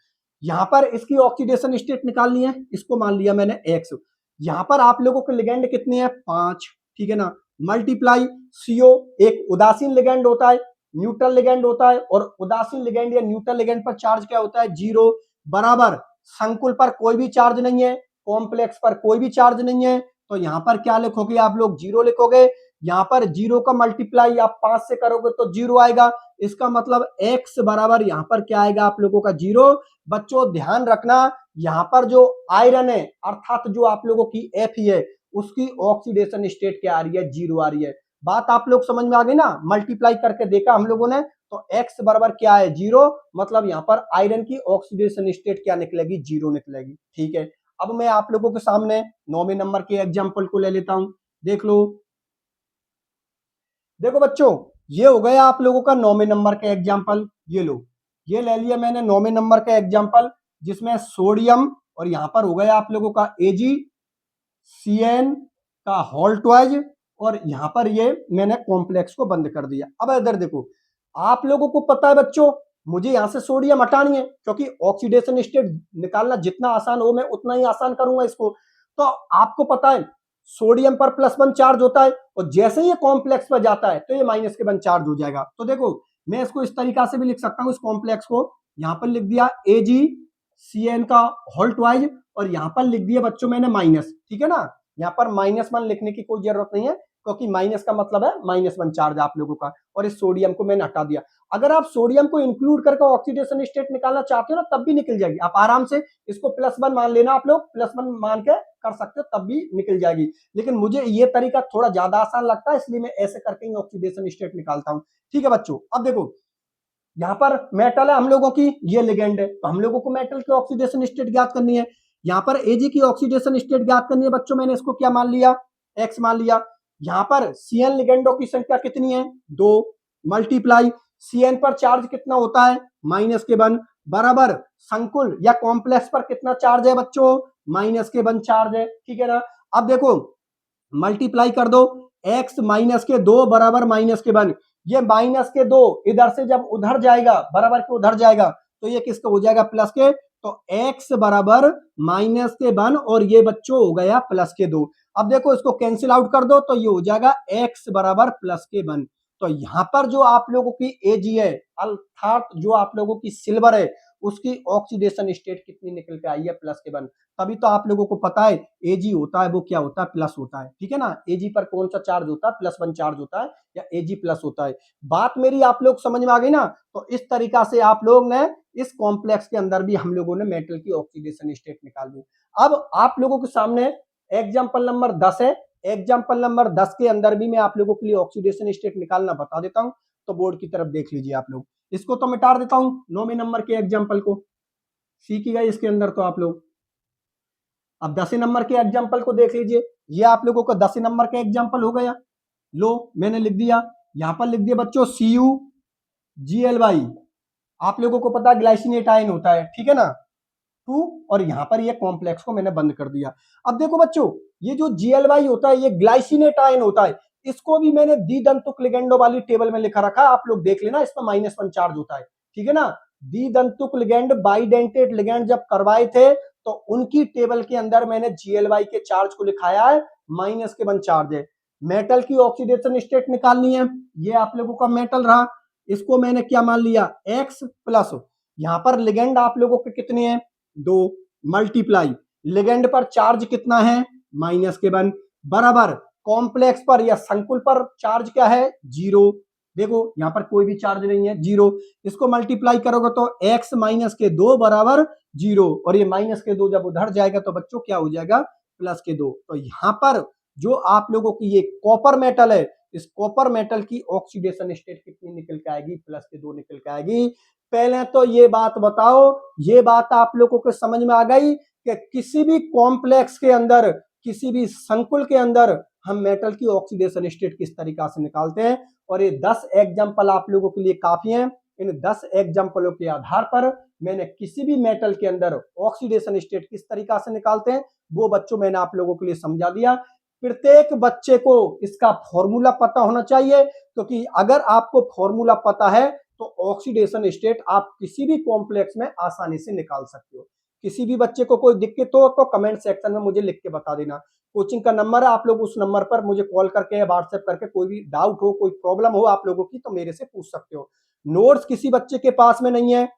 यहां पर इसकी ऑक्सीडेशन स्टेट निकालनी है, इसको मान लिया मैंने x। यहां पर आप लोगों के लिगेंड कितने हैं, 5। ठीक है ना, मल्टीप्लाई CO एक उदासीन लिगेंड होता है, न्यूट्रल लिगेंड होता है, और उदासीन लिगेंड या न्यूट्रल लिगेंड पर चार्ज क्या होता है, जीरो, बराबर संकुल पर कोई भी चार्ज नहीं है, कॉम्प्लेक्स पर कोई भी चार्ज नहीं है, तो यहां पर क्या लिखोगे आप लोग, जीरो लिखोगे। यहां पर जीरो का मल्टीप्लाई आप 5 से करोगे तो जीरो आएगा, इसका मतलब x बराबर यहां पर क्या आएगा आप लोगों का, जीरो। बच्चों ध्यान रखना, यहां पर जो आयरन है अर्थात जो आप लोगों की एफ है उसकी ऑक्सीडेशन स्टेट क्या आ रही है, जीरो आ रही है। बात आप लोग समझ में आ गई ना, मल्टीप्लाई करके देखा हम लोगों ने, तो x बराबर क्या है, जीरो, मतलब यहां पर आयरन की ऑक्सीडेशन स्टेट क्या निकलेगी, जीरो निकलेगी। ठीक है, अब मैं आप लोगों के सामने 9वें नंबर के एग्जाम्पल को ले लेता हूं, देख लो। देखो बच्चों, ये हो गया आप लोगों का 9वें नंबर का एग्जाम्पल, ये लो, ये ले लिया मैंने 9वें नंबर का एग्जाम्पल, जिसमें सोडियम और यहां पर हो गया आप लोगों का एजी सीएन का होल ट्वाइज, और यहां पर ये मैंने कॉम्प्लेक्स को बंद कर दिया। अब इधर देखो, आप लोगों को पता है बच्चों, मुझे यहां से सोडियम हटानी है, क्योंकि ऑक्सीडेशन स्टेट निकालना जितना आसान हो मैं उतना ही आसान करूंगा इसको। तो आपको पता है सोडियम पर +1 चार्ज होता है, और जैसे ही ये कॉम्प्लेक्स पर जाता है तो ये -1 चार्ज हो जाएगा। तो देखो, मैं इसको इस तरीका से भी लिख सकता हूं, इस कॉम्प्लेक्स को यहां पर लिख दिया AgCN का होल ट्वाइज, और यहां पर लिख दिया बच्चों मैंने माइनस, ठीक है ना। यहाँ पर -1 लिखने की कोई जरूरत नहीं है, क्योंकि माइनस का मतलब है -1 चार्ज आप लोगों का, और इस सोडियम को मैंने हटा दिया। अगर आप सोडियम को इंक्लूड करके ऑक्सीडेशन स्टेट निकालना चाहते हो ना, तब भी निकल जाएगी, आप आराम से इसको +1 मान लेना, आप लोग +1 मान के कर सकते हो, तब भी निकल जाएगी। लेकिन मुझे ये तरीका थोड़ा ज्यादा आसान लगता है, इसलिए मैं ऐसे करके ही ऑक्सीडेशन स्टेट निकालता हूँ। ठीक है बच्चों, अब देखो यहाँ पर मेटल है हम लोगों की, ये लिगेंड है, तो हम लोगों को मेटल की ऑक्सीडेशन स्टेट ज्ञात करनी है। यहाँ पर एजी की ऑक्सीडेशन स्टेट ज्ञात करनी है बच्चों, मैंने इसको क्या मान लिया, एक्स मान लिया। यहाँ पर सीएन लिगेंडों की संख्या कितनी है, 2, मल्टीप्लाई सीएन पर चार्ज कितना होता है, -1, बराबर संकुल या कॉम्प्लेक्स पर कितना चार्ज है बच्चों, -1 चार्ज है। ठीक है ना। अब देखो मल्टीप्लाई कर दो, x -2 बराबर -1, ये -2 इधर से जब उधर जाएगा, बराबर के उधर जाएगा, तो ये किसका हो जाएगा, प्लस के। तो x बराबर -1 और ये बच्चों हो गया +2। अब देखो इसको कैंसिल आउट कर दो, तो ये हो जाएगा x बराबर +1। तो यहां पर जो आप लोगों की एज है अर्थात जो आप लोगों की सिल्वर है, उसकी ऑक्सीडेशन स्टेट कितनी निकल के आई है, +1। तभी तो आप लोगों को पता है एजी होता है वो क्या होता है, प्लस होता है। ठीक है ना, एजी पर कौन सा चार्ज होता है, +1 चार्ज होता है, या एजी प्लस होता है। बात मेरी आप लोग समझ में आ गई ना। तो इस तरीका से आप लोग ने इस कॉम्प्लेक्स के अंदर भी हम लोगों ने मेटल की ऑक्सीडेशन स्टेट निकाल दी। अब आप लोगों के सामने एग्जाम्पल नंबर 10 है, एग्जाम्पल नंबर 10 के अंदर भी मैं आप लोगों के लिए ऑक्सीडेशन स्टेट निकालना बता देता हूं, तो बोर्ड की तरफ देख लीजिए आप लोग। इसको तो मिटा देता हूं 9वें नंबर के एग्जाम्पल को, सीख गए इसके अंदर तो आप लोग। अब 10 नंबर के एग्जाम्पल को देख लीजिए, ये आप लोगों का 10 नंबर का एग्जाम्पल हो गया। लो मैंने लिख दिया, यहां पर लिख दिया बच्चों CuGl, आप लोगों को पता है ग्लाइसिनेट आयन होता है, ठीक है ना, 2, और यहां पर ये कॉम्प्लेक्स को मैंने बंद कर दिया। अब देखो बच्चों, ये जो Gly होता है ये ग्लाइसिनेट आयन होता है, इसको भी मैंने द्विदंतुक लिगेंडों वाली टेबल में लिखा रखा, आप लोग देख लेना, इसमें -1 चार्ज होता है। ठीक है ना, द्विदंतुक लिगेंड बाइडेंटेड लिगेंड जब करवाए थे, तो उनकी टेबल के अंदर मैंने Gly के चार्ज को लिखाया है, -1 चार्ज है। मेटल की ऑक्सीडेशन स्टेट निकालनी है, ये आप लोगों का मेटल रहा, इसको मैंने क्या मान लिया, x प्लस, यहां पर लिगेंड आप लोगों के कितने हैं, 2, मल्टीप्लाई लिगेंड पर चार्ज कितना है, -1, बराबर कॉम्प्लेक्स पर या संकुल पर चार्ज क्या है, 0। देखो यहां पर कोई भी चार्ज नहीं है, 0। इसको मल्टीप्लाई करोगे तो x -2 बराबर 0, और ये -2 जब उधर जाएगा तो बच्चों क्या हो जाएगा, +2। तो यहां पर जो आप लोगों की ये कॉपर मेटल है, इस कॉपर मेटल की ऑक्सीडेशन स्टेट कितनी निकल के आएगी, +2 निकल के आएगी। पहले तो ये बात बताओ, ये बात आप लोगों को समझ में आ गई कि किसी भी कॉम्प्लेक्स के अंदर, किसी भी संकुल के अंदर हम मेटल की ऑक्सीडेशन स्टेट किस तरीका से निकालते हैं। और ये 10 एग्जाम्पल आप लोगों के लिए काफी हैं। इन 10 एग्जाम्पलों के आधार पर मैंने किसी भी मेटल के अंदर ऑक्सीडेशन स्टेट किस तरीका से निकालते हैं वो बच्चों मैंने आप लोगों के लिए समझा दिया। प्रत्येक बच्चे को इसका फॉर्मूला पता होना चाहिए, क्योंकि अगर आपको फॉर्मूला पता है तो ऑक्सीडेशन स्टेट आप किसी भी कॉम्प्लेक्स में आसानी से निकाल सकते हो। किसी भी बच्चे को कोई दिक्कत हो तो कमेंट सेक्शन में मुझे लिख के बता देना। कोचिंग का नंबर है, आप लोग उस नंबर पर मुझे कॉल करके या व्हाट्सएप करके कोई भी डाउट हो, कोई प्रॉब्लम हो आप लोगों की, तो मेरे से पूछ सकते हो। नोट्स किसी बच्चे के पास में नहीं है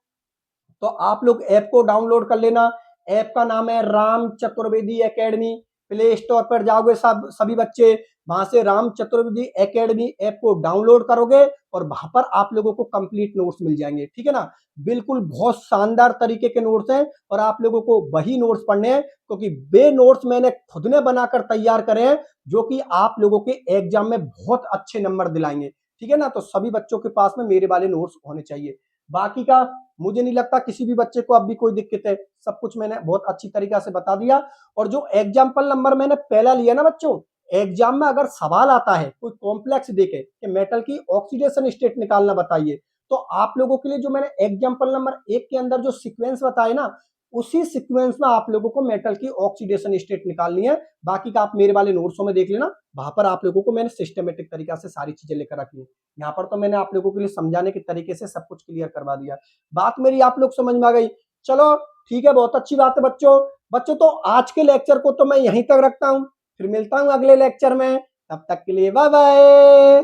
तो आप लोग ऐप को डाउनलोड कर लेना। ऐप का नाम है Ram Chaturvedi academy. Play store पर जाओगे सब सभी बच्चे, वहां से राम चतुर्वेदी एकेडमी ऐप को डाउनलोड करोगे और वहां पर आप लोगों को कंप्लीट नोट्स मिल जाएंगे, ठीक है ना। बिल्कुल बहुत शानदार तरीके के नोट्स हैं और आप लोगों को वही नोट्स पढ़ने हैं, क्योंकि वे नोट्स मैंने खुद ने बनाकर तैयार करे हैं जो कि आप लोगों के एग्जाम में बहुत अच्छे नंबर दिलाएंगे, ठीक है ना। तो सभी बच्चों के पास में मेरे वाले नोट्स होने चाहिए। बाकी का मुझे नहीं लगता किसी भी बच्चे को अब भी कोई दिक्कत है, सब कुछ मैंने बहुत अच्छी तरीका से बता दिया। और जो एग्जाम्पल नंबर मैंने पहला लिया ना बच्चों, एग्जाम में अगर सवाल आता है कोई कॉम्प्लेक्स देके कि मेटल की ऑक्सीडेशन स्टेट निकालना बताइए, तो आप लोगों के लिए जो मैंने एग्जाम्पल नंबर 1 के अंदर जो सीक्वेंस बताए ना, उसी सीक्वेंस में आप लोगों को मेटल की ऑक्सीडेशन स्टेट निकालनी है। बाकी का आप मेरे वाले नोट्सों में देख लेना, वहां पर आप लोगों को मैंने सिस्टमेटिक तरीका से सारी चीजें लेकर रखी है। यहाँ पर तो मैंने आप लोगों के लिए समझाने के तरीके से सब कुछ क्लियर करवा दिया। बात मेरी आप लोग समझ में आ गई? चलो ठीक है, बहुत अच्छी बात है बच्चों। बच्चों तो आज के लेक्चर को तो मैं यहीं तक रखता हूं, फिर मिलता हूं अगले लेक्चर में, तब तक के लिए बाय बाय।